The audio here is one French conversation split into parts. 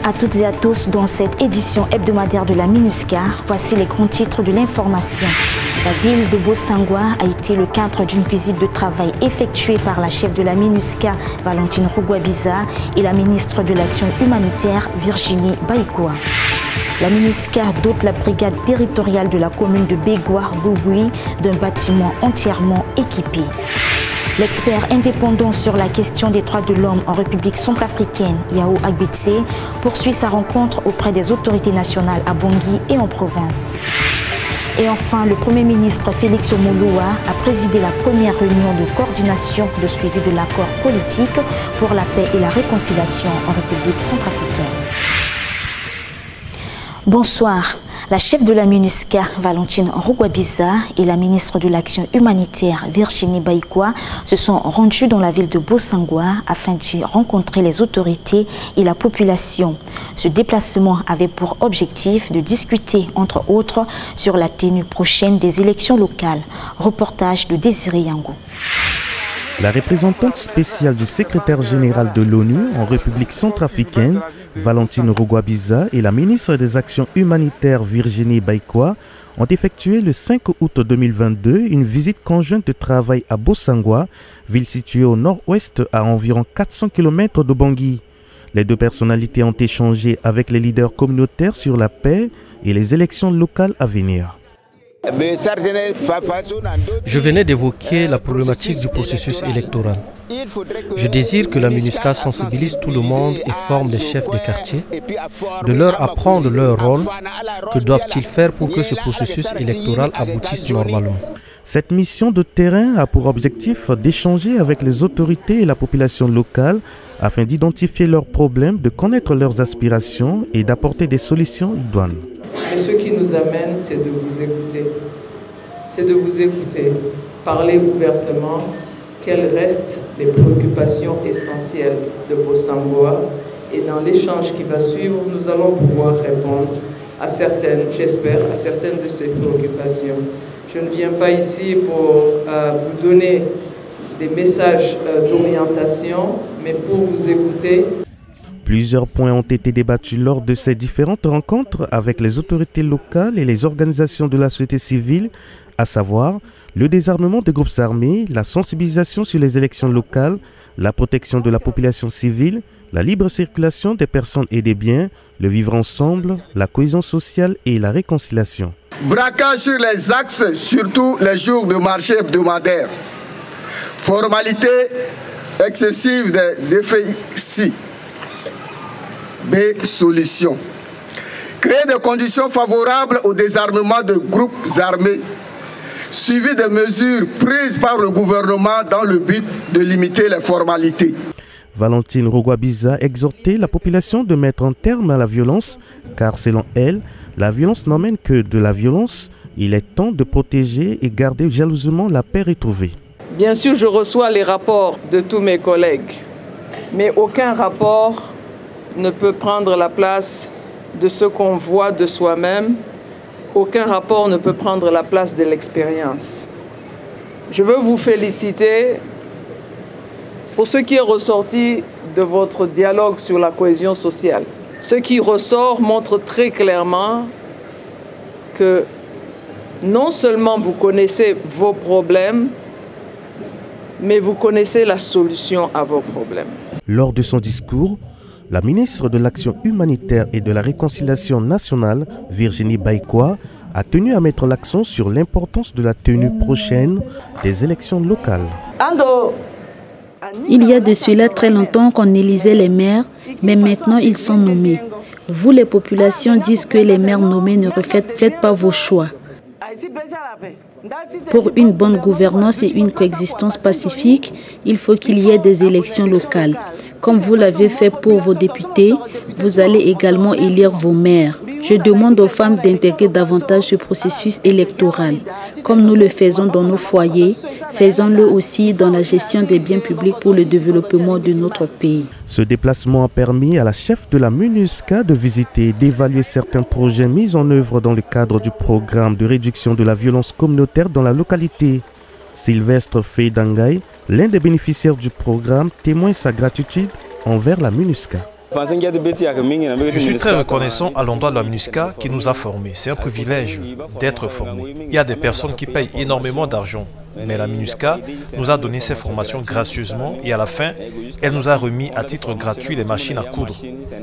à toutes et à tous dans cette édition hebdomadaire de la MINUSCA. Voici les grands titres de l'information. La ville de Bossangoa a été le cadre d'une visite de travail effectuée par la chef de la MINUSCA, Valentine Rugwabiza, et la ministre de l'Action humanitaire, Virginie Baïkoa. La MINUSCA dote la brigade territoriale de la commune de Bégouar-Bouboui d'un bâtiment entièrement équipé. L'expert indépendant sur la question des droits de l'homme en République centrafricaine, Yao Agbetse, poursuit sa rencontre auprès des autorités nationales à Bangui et en province. Et enfin, le Premier ministre Félix Omoloa a présidé la première réunion de coordination de suivi de l'accord politique pour la paix et la réconciliation en République centrafricaine. Bonsoir. La chef de la MINUSCA, Valentine Rugwabiza, et la ministre de l'Action humanitaire, Virginie Baïkoa, se sont rendus dans la ville de Bossangoa afin d'y rencontrer les autorités et la population. Ce déplacement avait pour objectif de discuter, entre autres, sur la tenue prochaine des élections locales. Reportage de Désiré Yango. La représentante spéciale du secrétaire général de l'ONU en République centrafricaine, Valentine Rugwabiza, et la ministre des Actions humanitaires, Virginie Baïkoa, ont effectué le 5 août 2022 une visite conjointe de travail à Bossangoa, ville située au nord-ouest à environ 400 km de Bangui. Les deux personnalités ont échangé avec les leaders communautaires sur la paix et les élections locales à venir. Je venais d'évoquer la problématique du processus électoral. Je désire que la MINUSCA sensibilise tout le monde et forme des chefs de quartier, de leur apprendre leur rôle, que doivent-ils faire pour que ce processus électoral aboutisse normalement. Cette mission de terrain a pour objectif d'échanger avec les autorités et la population locale afin d'identifier leurs problèmes, de connaître leurs aspirations et d'apporter des solutions idoines. Et ce qui nous amène, c'est de vous écouter. C'est de vous écouter, parler ouvertement quelles restent les préoccupations essentielles de Bossangoa. Et dans l'échange qui va suivre, nous allons pouvoir répondre à certaines, j'espère, à certaines de ces préoccupations. Je ne viens pas ici pour vous donner des messages d'orientation, mais pour vous écouter. Plusieurs points ont été débattus lors de ces différentes rencontres avec les autorités locales et les organisations de la société civile, à savoir le désarmement des groupes armés, la sensibilisation sur les élections locales, la protection de la population civile, la libre circulation des personnes et des biens, le vivre ensemble, la cohésion sociale et la réconciliation. Braquage sur les axes, surtout les jours de marché hebdomadaires. Formalité excessive des effets ici. B. Solution. Créer des conditions favorables au désarmement de groupes armés, suivi des mesures prises par le gouvernement dans le but de limiter les formalités. Valentine Rugwabiza exhortait la population de mettre un terme à la violence, car selon elle, la violence n'emmène que de la violence. Il est temps de protéger et garder jalousement la paix retrouvée. Bien sûr, je reçois les rapports de tous mes collègues, mais aucun rapport ne peut prendre la place de ce qu'on voit de soi-même. Aucun rapport ne peut prendre la place de l'expérience. Je veux vous féliciter pour ce qui est ressorti de votre dialogue sur la cohésion sociale. Ce qui ressort montre très clairement que non seulement vous connaissez vos problèmes, mais vous connaissez la solution à vos problèmes. Lors de son discours, la ministre de l'Action humanitaire et de la réconciliation nationale, Virginie Baïkoa, a tenu à mettre l'accent sur l'importance de la tenue prochaine des élections locales. Il y a de cela très longtemps qu'on élisait les maires, mais maintenant ils sont nommés. Vous, les populations, dites que les maires nommés ne reflètent pas vos choix. Pour une bonne gouvernance et une coexistence pacifique, il faut qu'il y ait des élections locales. Comme vous l'avez fait pour vos députés, vous allez également élire vos maires. Je demande aux femmes d'intégrer davantage ce processus électoral. Comme nous le faisons dans nos foyers, faisons-le aussi dans la gestion des biens publics pour le développement de notre pays. Ce déplacement a permis à la chef de la MINUSCA de visiter et d'évaluer certains projets mis en œuvre dans le cadre du programme de réduction de la violence communautaire dans la localité. Sylvestre Feidangai, l'un des bénéficiaires du programme, témoigne sa gratitude envers la MINUSCA. Je suis très reconnaissant à l'endroit de la MINUSCA qui nous a formés. C'est un privilège d'être formé. Il y a des personnes qui payent énormément d'argent, mais la MINUSCA nous a donné ces formations gracieusement et à la fin, elle nous a remis à titre gratuit les machines à coudre.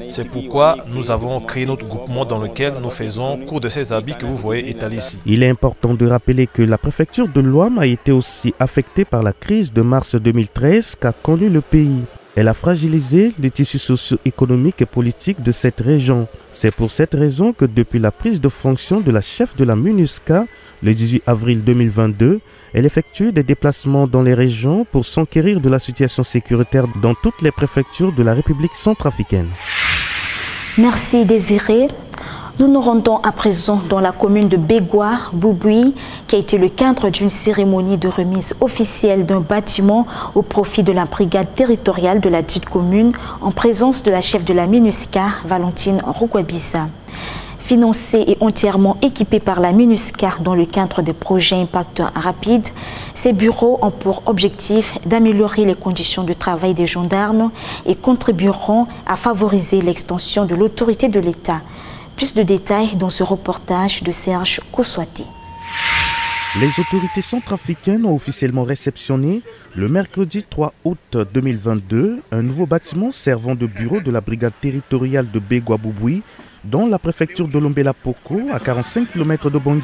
C'est pourquoi nous avons créé notre groupement dans lequel nous faisons cours de ces habits que vous voyez étalés ici. Il est important de rappeler que la préfecture de l'Ouham a été aussi affectée par la crise de mars 2013 qu'a connue le pays. Elle a fragilisé le tissu socio-économique et politique de cette région. C'est pour cette raison que depuis la prise de fonction de la chef de la MINUSCA, le 18 avril 2022, elle effectue des déplacements dans les régions pour s'enquérir de la situation sécuritaire dans toutes les préfectures de la République centrafricaine. Merci Désiré. Nous nous rendons à présent dans la commune de Begwa, Bouboui, qui a été le cadre d'une cérémonie de remise officielle d'un bâtiment au profit de la brigade territoriale de la dite commune en présence de la chef de la MINUSCA, Valentine Rugwabisa. Financé et entièrement équipé par la MINUSCA dans le cadre des projets Impact Rapide, ces bureaux ont pour objectif d'améliorer les conditions de travail des gendarmes et contribueront à favoriser l'extension de l'autorité de l'État. Plus de détails dans ce reportage de Serge Koswati. Les autorités centrafricaines ont officiellement réceptionné le mercredi 3 août 2022 un nouveau bâtiment servant de bureau de la brigade territoriale de Begwa-Bouboui dans la préfecture de Lombe-la-Poko à 45 km de Bangui.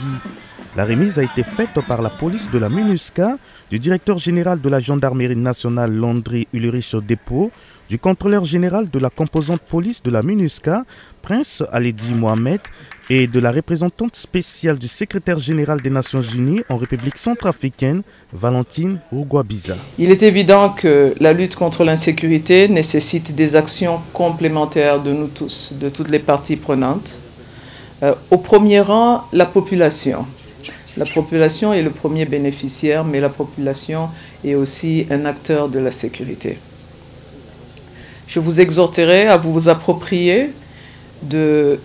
La remise a été faite par la police de la MINUSCA, du directeur général de la gendarmerie nationale Landry Ulrich Dépôt, du contrôleur général de la composante police de la MINUSCA, Prince Aledi Mohamed, et de la représentante spéciale du secrétaire général des Nations Unies en République centrafricaine, Valentine Rugwabisa. Il est évident que la lutte contre l'insécurité nécessite des actions complémentaires de nous tous, de toutes les parties prenantes. Au premier rang, la population. La population est le premier bénéficiaire, mais la population est aussi un acteur de la sécurité. Je vous exhorterai à vous approprier de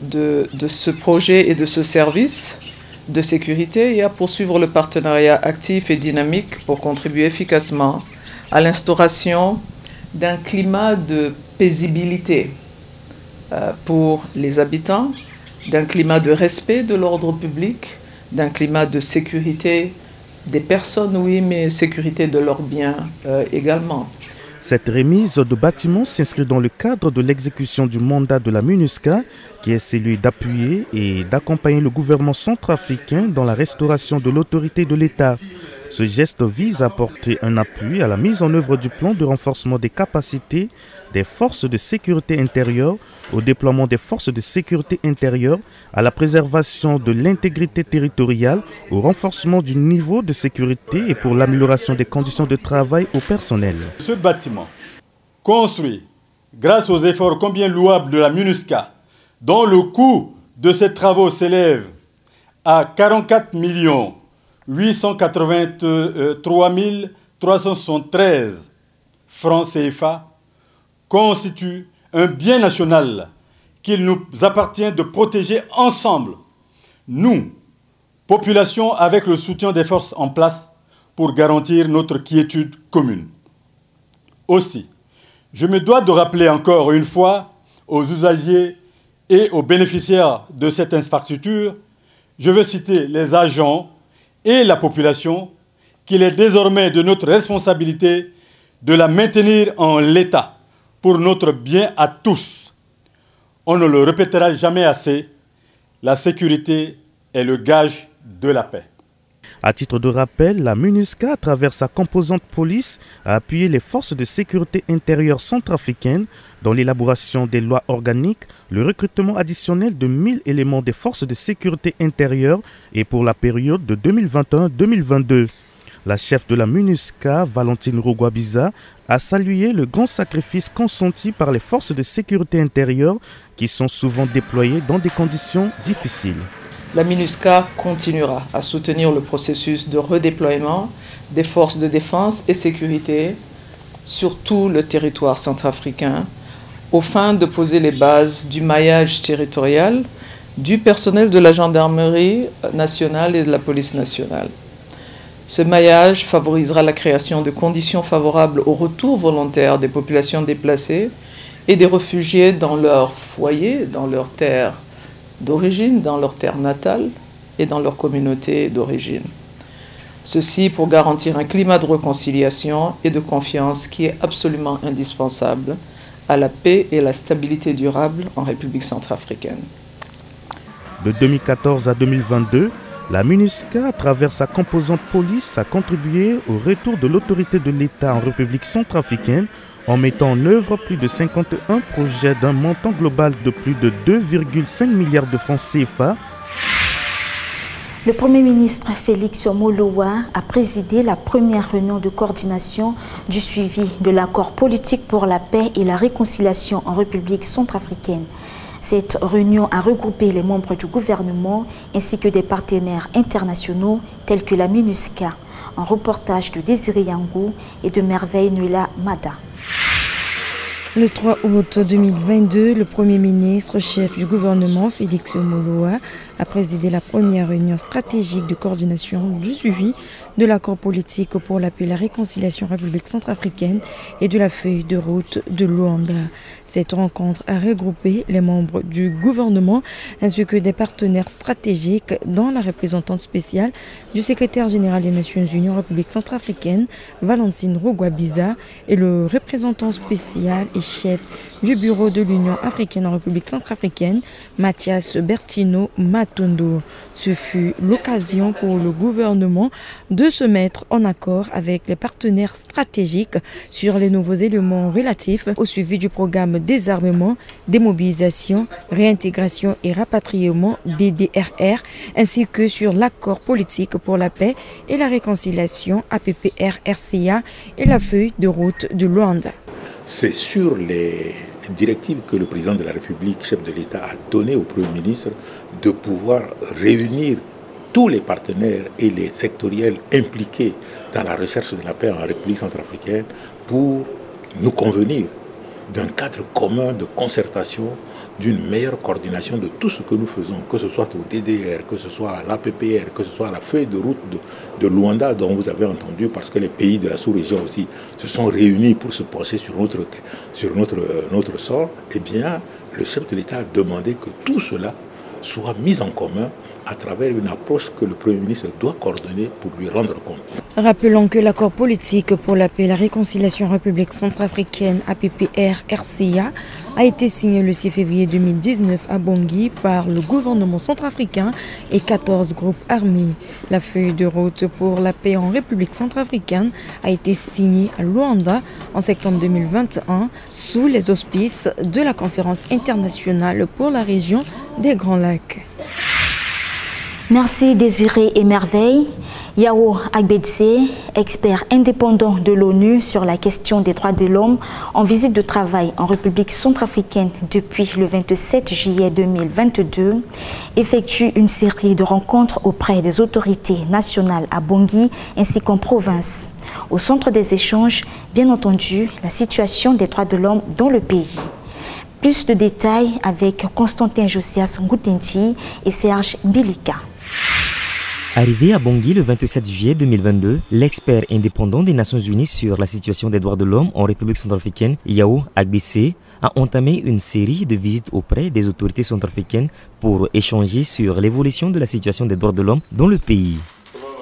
ce projet et de ce service de sécurité et à poursuivre le partenariat actif et dynamique pour contribuer efficacement à l'instauration d'un climat de paisibilité pour les habitants, d'un climat de respect de l'ordre public, d'un climat de sécurité des personnes, oui, mais sécurité de leurs biens également. Cette remise de bâtiments s'inscrit dans le cadre de l'exécution du mandat de la MINUSCA, qui est celui d'appuyer et d'accompagner le gouvernement centrafricain dans la restauration de l'autorité de l'État. Ce geste vise à apporter un appui à la mise en œuvre du plan de renforcement des capacités des forces de sécurité intérieure, au déploiement des forces de sécurité intérieure, à la préservation de l'intégrité territoriale, au renforcement du niveau de sécurité et pour l'amélioration des conditions de travail au personnel. Ce bâtiment, construit grâce aux efforts combien louables de la MINUSCA, dont le coût de ces travaux s'élève à 44 883 373 francs CFA, constitue un bien national qu'il nous appartient de protéger ensemble, nous, population, avec le soutien des forces en place pour garantir notre quiétude commune. Aussi, je me dois de rappeler encore une fois aux usagers et aux bénéficiaires de cette infrastructure, je veux citer les agents et la population, qu'il est désormais de notre responsabilité de la maintenir en l'état pour notre bien à tous. On ne le répétera jamais assez, la sécurité est le gage de la paix. À titre de rappel, la MINUSCA, à travers sa composante police, a appuyé les forces de sécurité intérieure centrafricaines dans l'élaboration des lois organiques, le recrutement additionnel de 1000 éléments des forces de sécurité intérieure et pour la période de 2021-2022. La chef de la MINUSCA, Valentine Rugwabisa, a salué le grand sacrifice consenti par les forces de sécurité intérieure qui sont souvent déployées dans des conditions difficiles. La MINUSCA continuera à soutenir le processus de redéploiement des forces de défense et sécurité sur tout le territoire centrafricain, aux fins de poser les bases du maillage territorial du personnel de la gendarmerie nationale et de la police nationale. Ce maillage favorisera la création de conditions favorables au retour volontaire des populations déplacées et des réfugiés dans leur foyer, dans leur terre d'origine, dans leur terre natale et dans leur communauté d'origine. Ceci pour garantir un climat de réconciliation et de confiance qui est absolument indispensable à la paix et la stabilité durable en République centrafricaine. De 2014 à 2022, la MINUSCA, à travers sa composante police, a contribué au retour de l'autorité de l'État en République centrafricaine en mettant en œuvre plus de 51 projets d'un montant global de plus de 2,5 milliards de francs CFA. Le Premier ministre Félix Molowa a présidé la première réunion de coordination du suivi de l'accord politique pour la paix et la réconciliation en République centrafricaine. Cette réunion a regroupé les membres du gouvernement ainsi que des partenaires internationaux tels que la MINUSCA. Un reportage de Désiré Yangou et de Merveille Nuela Mada. Le 3 août 2022, le Premier ministre, chef du gouvernement, Félix Molowa, a présidé la première réunion stratégique de coordination du suivi de l'accord politique pour la paix et la réconciliation en République centrafricaine et de la feuille de route de Luanda. Cette rencontre a regroupé les membres du gouvernement ainsi que des partenaires stratégiques, dont la représentante spéciale du secrétaire général des Nations Unies en République centrafricaine, Valentine Rugwabiza, et le représentant spécial et chef du bureau de l'Union africaine en République centrafricaine, Mathias Bertino Matondo. Ce fut l'occasion pour le gouvernement de se mettre en accord avec les partenaires stratégiques sur les nouveaux éléments relatifs au suivi du programme désarmement, démobilisation, réintégration et rapatriement DDRR, ainsi que sur l'accord politique pour la paix et la réconciliation APPR-RCA et la feuille de route de Luanda. C'est sur les directives que le président de la République, chef de l'État, a donné au Premier ministre de pouvoir réunir tous les partenaires et les sectoriels impliqués dans la recherche de la paix en République centrafricaine pour nous convenir d'un cadre commun de concertation, d'une meilleure coordination de tout ce que nous faisons, que ce soit au DDR, que ce soit à l'APPR, que ce soit à la feuille de route de Luanda dont vous avez entendu, parce que les pays de la sous-région aussi se sont réunis pour se pencher sur notre sort. Eh bien, le chef de l'État a demandé que tout cela soit mis en commun à travers une approche que le Premier ministre doit coordonner pour lui rendre compte. Rappelons que l'accord politique pour la paix et la réconciliation en République centrafricaine APPR-RCA a été signé le 6 février 2019 à Bangui par le gouvernement centrafricain et 14 groupes armés. La feuille de route pour la paix en République centrafricaine a été signée à Luanda en septembre 2021 sous les auspices de la conférence internationale pour la région des Grands Lacs. Merci Désiré et Merveille. Yao Agbedse, expert indépendant de l'ONU sur la question des droits de l'homme, en visite de travail en République centrafricaine depuis le 27 juillet 2022, effectue une série de rencontres auprès des autorités nationales à Bangui ainsi qu'en province. Au centre des échanges, bien entendu, la situation des droits de l'homme dans le pays. Plus de détails avec Constantin Josias Ngoutenti et Serge Mbilika. Arrivé à Bangui le 27 juillet 2022, l'expert indépendant des Nations Unies sur la situation des droits de l'homme en République centrafricaine, Yao Agbedse, a entamé une série de visites auprès des autorités centrafricaines pour échanger sur l'évolution de la situation des droits de l'homme dans le pays.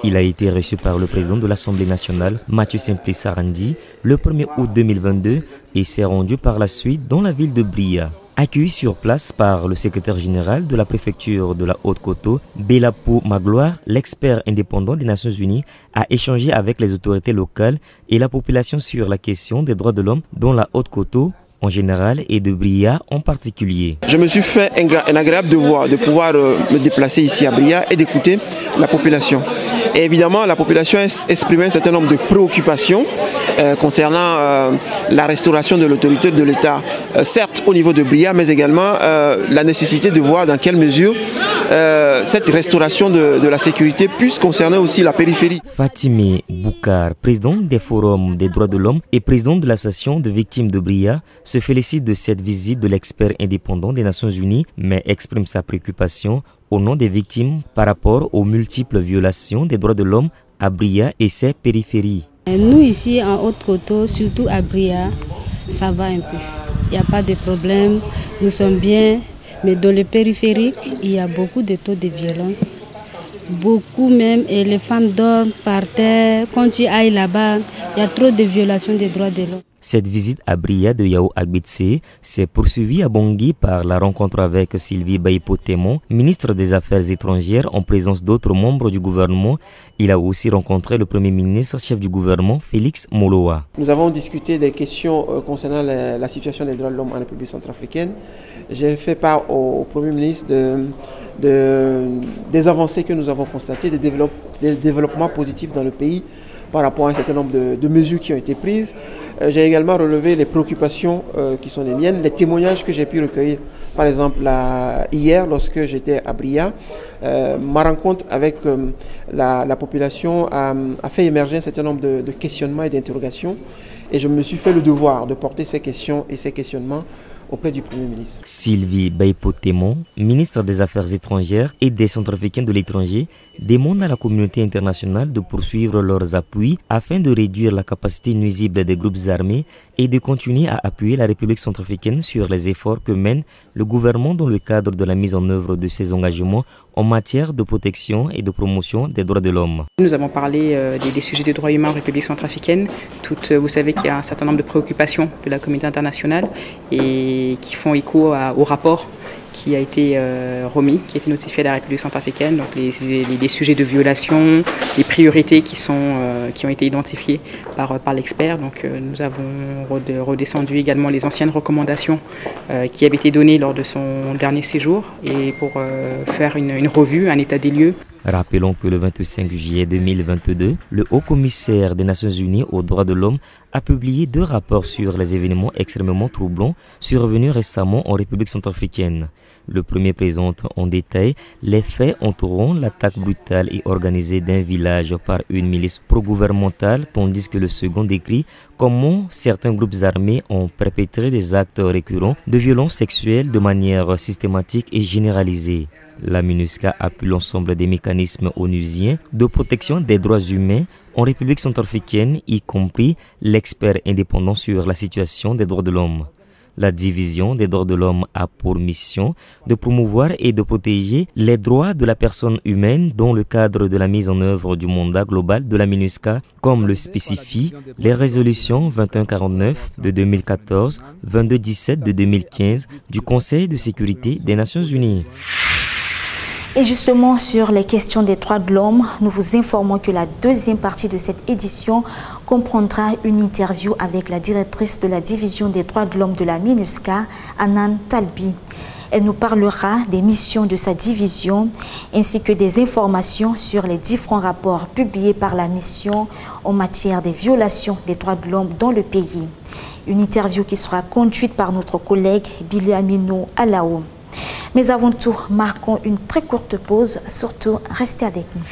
Il a été reçu par le président de l'Assemblée nationale, Mathieu Simplice Sarandi, le 1er août 2022 et s'est rendu par la suite dans la ville de Bria. Accueilli sur place par le secrétaire général de la préfecture de la Haute-Koto, Belapo Magloire, l'expert indépendant des Nations Unies, a échangé avec les autorités locales et la population sur la question des droits de l'homme dans la Haute-Koto en général et de Bria en particulier. Je me suis fait un agréable devoir de pouvoir me déplacer ici à Bria et d'écouter la population. Et évidemment, la population exprimait un certain nombre de préoccupations concernant la restauration de l'autorité de l'État, certes au niveau de Bria, mais également la nécessité de voir dans quelle mesure cette restauration de la sécurité puisse concerner aussi la périphérie. Fatime Boukar, président des forums des droits de l'homme et président de l'association de victimes de Bria, se félicite de cette visite de l'expert indépendant des Nations Unies, mais exprime sa préoccupation au nom des victimes par rapport aux multiples violations des droits de l'homme à Bria et ses périphéries. Nous ici en Haute-Koto, surtout à Bria, ça va un peu. il n'y a pas de problème, nous sommes bien. Mais dans le périphérique, il y a beaucoup de taux de violence. Beaucoup même, et les femmes dorment par terre. Quand tu ailles là-bas, il y a trop de violations des droits de l'homme. Cette visite à Bria de Yao Agbitse s'est poursuivie à Bangui par la rencontre avec Sylvie Baipo-Témon, ministre des Affaires étrangères, en présence d'autres membres du gouvernement. Il a aussi rencontré le Premier ministre, chef du gouvernement, Félix Moloa. Nous avons discuté des questions concernant la situation des droits de l'homme en République centrafricaine. J'ai fait part au Premier ministre des avancées que nous avons constatées, des développements positifs dans le pays par rapport à un certain nombre de mesures qui ont été prises. J'ai également relevé les préoccupations qui sont les miennes, les témoignages que j'ai pu recueillir, par exemple hier lorsque j'étais à Bria. Ma rencontre avec la population a fait émerger un certain nombre de questionnements et d'interrogations, et je me suis fait le devoir de porter ces questions et ces questionnements auprès du Premier ministre. Sylvie Baipo-Témon, ministre des Affaires étrangères et des Centrafricains de l'étranger, demande à la communauté internationale de poursuivre leurs appuis afin de réduire la capacité nuisible des groupes armés et de continuer à appuyer la République centrafricaine sur les efforts que mène le gouvernement dans le cadre de la mise en œuvre de ses engagements en matière de protection et de promotion des droits de l'homme. Nous avons parlé des sujets des droits humains en République centrafricaine. Vous savez qu'il y a un certain nombre de préoccupations de la communauté internationale et qui font écho au rapport qui a été remis, qui a été notifié à la République centrafricaine, donc les sujets de violation, les priorités qui ont été identifiées par l'expert. Donc nous avons redescendu également les anciennes recommandations qui avaient été données lors de son dernier séjour et pour faire une revue, un état des lieux. Rappelons que le 25 juillet 2022, le haut-commissaire des Nations Unies aux droits de l'homme a publié 2 rapports sur les événements extrêmement troublants survenus récemment en République centrafricaine. Le premier présente en détail les faits entourant l'attaque brutale et organisée d'un village par une milice pro-gouvernementale, tandis que le second décrit comment certains groupes armés ont perpétré des actes récurrents de violence sexuelle de manière systématique et généralisée. La MINUSCA appuie l'ensemble des mécanismes onusiens de protection des droits humains en République centrafricaine, y compris l'expert indépendant sur la situation des droits de l'homme. La division des droits de l'homme a pour mission de promouvoir et de protéger les droits de la personne humaine dans le cadre de la mise en œuvre du mandat global de la MINUSCA, comme le spécifient les résolutions 2149 de 2014, 2217 de 2015 du Conseil de sécurité des Nations Unies. Et justement, sur les questions des droits de l'homme, nous vous informons que la deuxième partie de cette édition comprendra une interview avec la directrice de la division des droits de l'homme de la MINUSCA, Anan Talbi. Elle nous parlera des missions de sa division ainsi que des informations sur les différents rapports publiés par la mission en matière des violations des droits de l'homme dans le pays. Une interview qui sera conduite par notre collègue Biliamino Alao. Mais avant tout, marquons une très courte pause, surtout restez avec nous.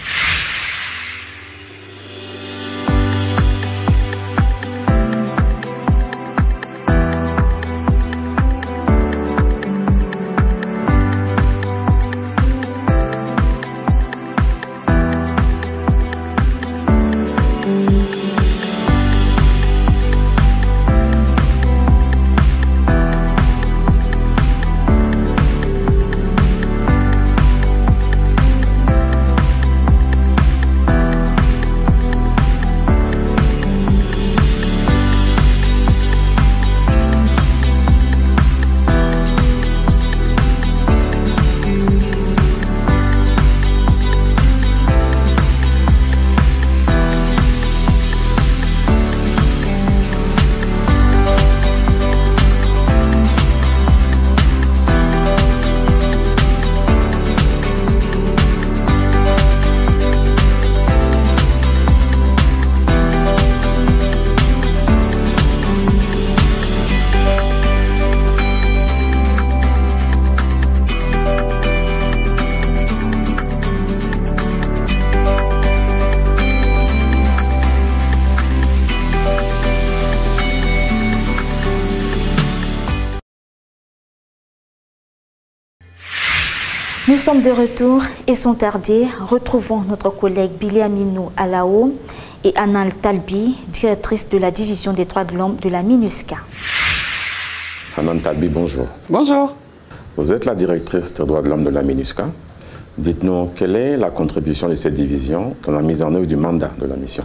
Nous sommes de retour et sans tarder, retrouvons notre collègue Biliamino Alao et Anal Talbi, directrice de la division des droits de l'homme de la MINUSCA. Anan Talbi, bonjour. Bonjour. Vous êtes la directrice des droits de l'homme de la MINUSCA. Dites-nous, quelle est la contribution de cette division dans la mise en œuvre du mandat de la mission?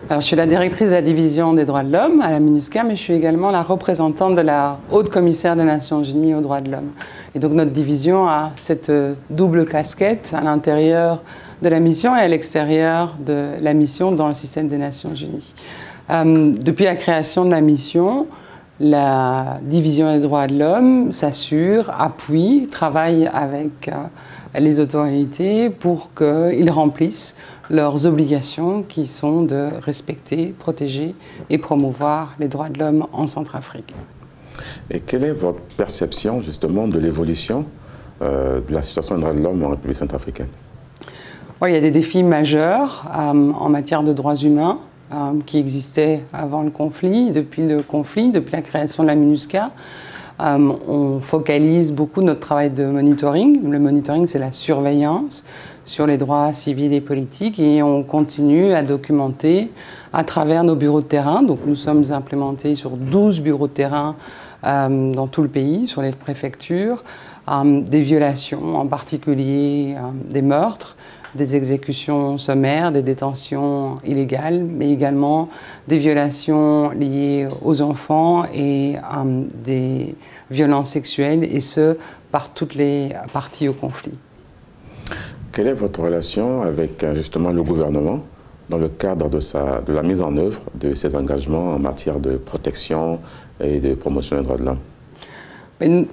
Alors, je suis la directrice de la division des droits de l'homme à la MINUSCA, mais je suis également la représentante de la haute commissaire des Nations Unies aux droits de l'homme. Et donc, notre division a cette double casquette à l'intérieur de la mission et à l'extérieur de la mission dans le système des Nations Unies. Depuis la création de la mission, la division des droits de l'homme s'assure, appuie, travaille avec les autorités pour qu'ils remplissent leurs obligations qui sont de respecter, protéger et promouvoir les droits de l'homme en Centrafrique. Et quelle est votre perception justement de l'évolution de la situation des droits de l'homme en République centrafricaine? Il y a des défis majeurs en matière de droits humains qui existaient avant le conflit, depuis la création de la MINUSCA. On focalise beaucoup notre travail de monitoring. Le monitoring, c'est la surveillance sur les droits civils et politiques, et on continue à documenter à travers nos bureaux de terrain. Donc nous sommes implémentés sur 12 bureaux de terrain dans tout le pays, sur les préfectures, des violations, en particulier des meurtres, des exécutions sommaires, des détentions illégales, mais également des violations liées aux enfants et des violences sexuelles, et ce, par toutes les parties au conflit. Quelle est votre relation avec justement le gouvernement dans le cadre de la mise en œuvre de ces engagements en matière de protection et de promotion des droits de l'homme?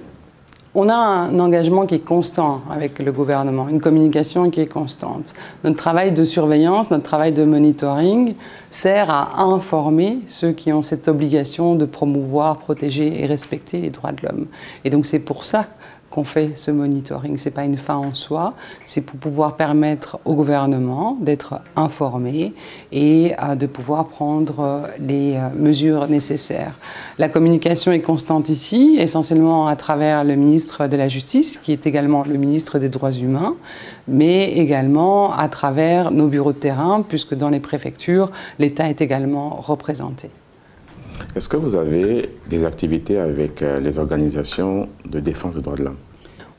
On a un engagement qui est constant avec le gouvernement, une communication qui est constante. Notre travail de surveillance, notre travail de monitoring sert à informer ceux qui ont cette obligation de promouvoir, protéger et respecter les droits de l'homme. Et donc c'est pour ça qu'on fait ce monitoring. Ce n'est pas une fin en soi, c'est pour pouvoir permettre au gouvernement d'être informé et de pouvoir prendre les mesures nécessaires. La communication est constante ici, essentiellement à travers le ministre de la Justice, qui est également le ministre des Droits humains, mais également à travers nos bureaux de terrain, puisque dans les préfectures, l'État est également représenté. Est-ce que vous avez des activités avec les organisations de défense des droits de l'homme?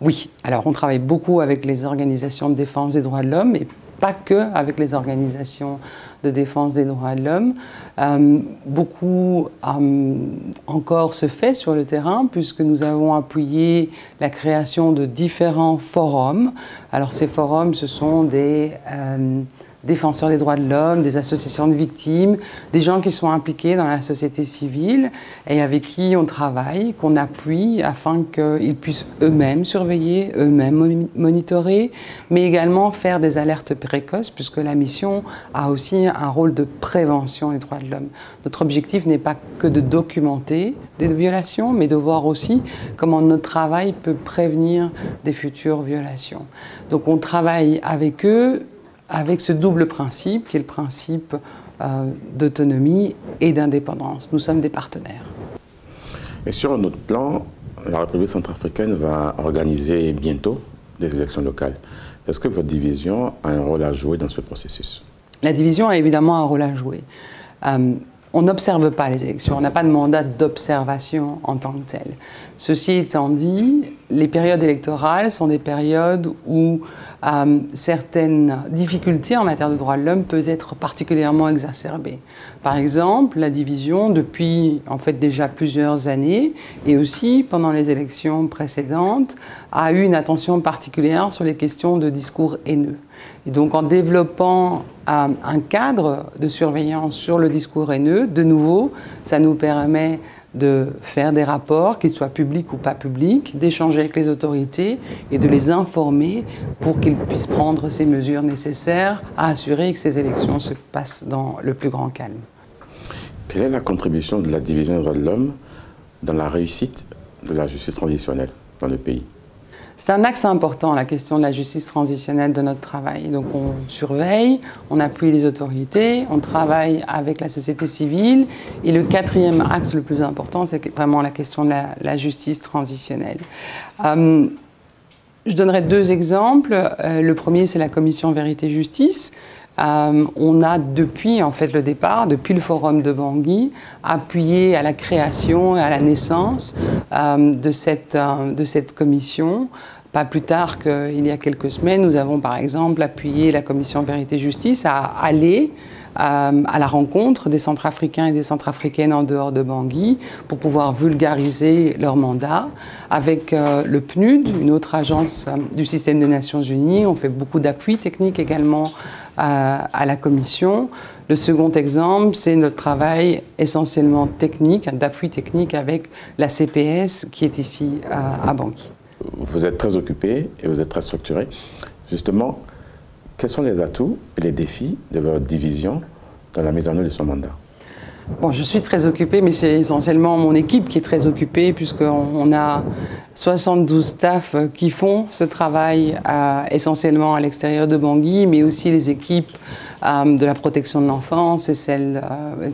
Oui. Alors, on travaille beaucoup avec les organisations de défense des droits de l'homme, et pas que avec les organisations de défense des droits de l'homme. Beaucoup encore se fait sur le terrain, puisque nous avons appuyé la création de différents forums. Alors, ces forums, ce sont des défenseurs des droits de l'homme, des associations de victimes, des gens qui sont impliqués dans la société civile et avec qui on travaille, qu'on appuie afin qu'ils puissent eux-mêmes surveiller, eux-mêmes monitorer, mais également faire des alertes précoces, puisque la mission a aussi un rôle de prévention des droits de l'homme. Notre objectif n'est pas que de documenter des violations, mais de voir aussi comment notre travail peut prévenir des futures violations. Donc on travaille avec eux avec ce double principe, qui est le principe d'autonomie et d'indépendance. Nous sommes des partenaires. Et sur un autre plan, la République centrafricaine va organiser bientôt des élections locales. Est-ce que votre division a un rôle à jouer dans ce processus? La division a évidemment un rôle à jouer. On n'observe pas les élections, on n'a pas de mandat d'observation en tant que tel. Ceci étant dit, les périodes électorales sont des périodes où certaines difficultés en matière de droits de l'homme peuvent être particulièrement exacerbées. Par exemple, la division, depuis en fait déjà plusieurs années, et aussi pendant les élections précédentes, a eu une attention particulière sur les questions de discours haineux. Et donc en développant un cadre de surveillance sur le discours haineux, de nouveau, ça nous permet de faire des rapports, qu'ils soient publics ou pas publics, d'échanger avec les autorités et de les informer pour qu'ils puissent prendre ces mesures nécessaires à assurer que ces élections se passent dans le plus grand calme. Quelle est la contribution de la division des droits de l'homme dans la réussite de la justice transitionnelle dans le pays? C'est un axe important, la question de la justice transitionnelle de notre travail. Donc on surveille, on appuie les autorités, on travaille avec la société civile. Et le quatrième axe le plus important, c'est vraiment la question de la justice transitionnelle. Je donnerai deux exemples. Le premier, c'est la commission Vérité Justice, on a depuis en fait le départ, depuis le forum de Bangui, appuyé à la création et à la naissance de cette commission. Pas plus tard qu'il y a quelques semaines, nous avons par exemple appuyé la commission Vérité-Justice à aller à la rencontre des Centrafricains et des Centrafricaines en dehors de Bangui pour pouvoir vulgariser leur mandat. Avec le PNUD, une autre agence du système des Nations Unies, on fait beaucoup d'appui technique également à la Commission. Le second exemple, c'est notre travail essentiellement technique, d'appui technique avec la CPS qui est ici à Bangui. Vous êtes très occupé et vous êtes très structuré. Justement, quels sont les atouts et les défis de votre division dans la mise en œuvre de son mandat? Bon, je suis très occupée, mais c'est essentiellement mon équipe qui est très occupée, puisqu'on a 72 staffs qui font ce travail essentiellement à l'extérieur de Bangui, mais aussi les équipes de la protection de l'enfance et celles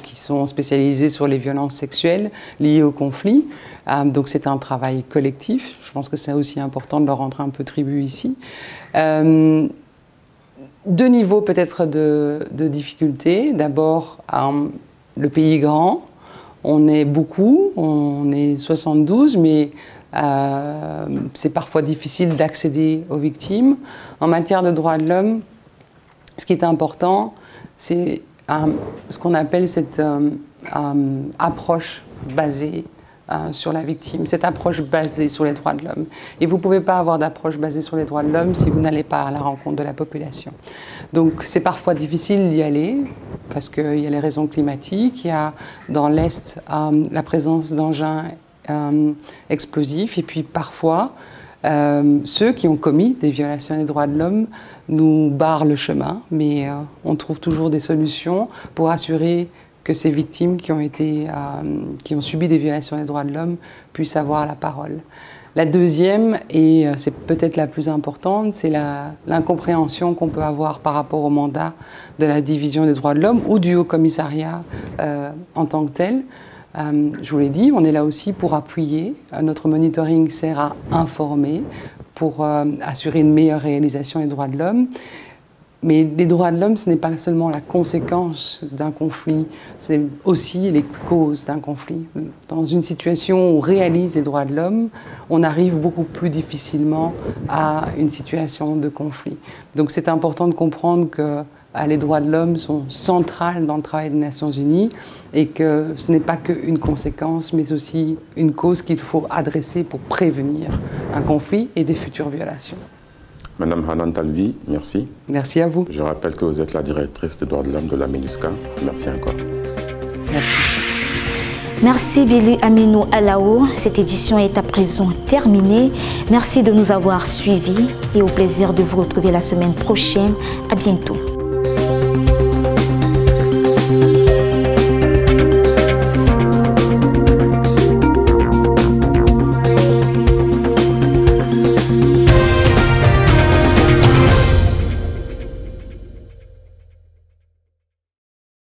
qui sont spécialisées sur les violences sexuelles liées au conflit. Donc c'est un travail collectif. Je pense que c'est aussi important de leur rendre un peu tribut ici. Deux niveaux peut-être de difficultés. D'abord, le pays est grand, on est beaucoup, on est 72, mais c'est parfois difficile d'accéder aux victimes. En matière de droits de l'homme, ce qui est important, c'est ce qu'on appelle cette approche basée sur la victime, cette approche basée sur les droits de l'homme. Et vous ne pouvez pas avoir d'approche basée sur les droits de l'homme si vous n'allez pas à la rencontre de la population. Donc c'est parfois difficile d'y aller, parce qu'il y a les raisons climatiques, il y a dans l'Est la présence d'engins explosifs, et puis parfois ceux qui ont commis des violations des droits de l'homme nous barrent le chemin, mais on trouve toujours des solutions pour assurer que ces victimes qui ont subi des violations des droits de l'homme puissent avoir la parole. La deuxième, et c'est peut-être la plus importante, c'est l'incompréhension qu'on peut avoir par rapport au mandat de la division des droits de l'homme ou du Haut-Commissariat en tant que tel. Je vous l'ai dit, on est là aussi pour appuyer. Notre monitoring sert à informer, pour assurer une meilleure réalisation des droits de l'homme. Mais les droits de l'homme, ce n'est pas seulement la conséquence d'un conflit, c'est aussi les causes d'un conflit. Dans une situation où on réalise les droits de l'homme, on arrive beaucoup plus difficilement à une situation de conflit. Donc c'est important de comprendre que les droits de l'homme sont centrales dans le travail des Nations Unies et que ce n'est pas qu'une conséquence, mais aussi une cause qu'il faut adresser pour prévenir un conflit et des futures violations. Madame Hanan Talbi, merci. Merci à vous. Je rappelle que vous êtes la directrice des droits de l'homme de la MINUSCA. Merci encore. Merci. Merci Billy Aminou Alao. Cette édition est à présent terminée. Merci de nous avoir suivis et au plaisir de vous retrouver la semaine prochaine. À bientôt.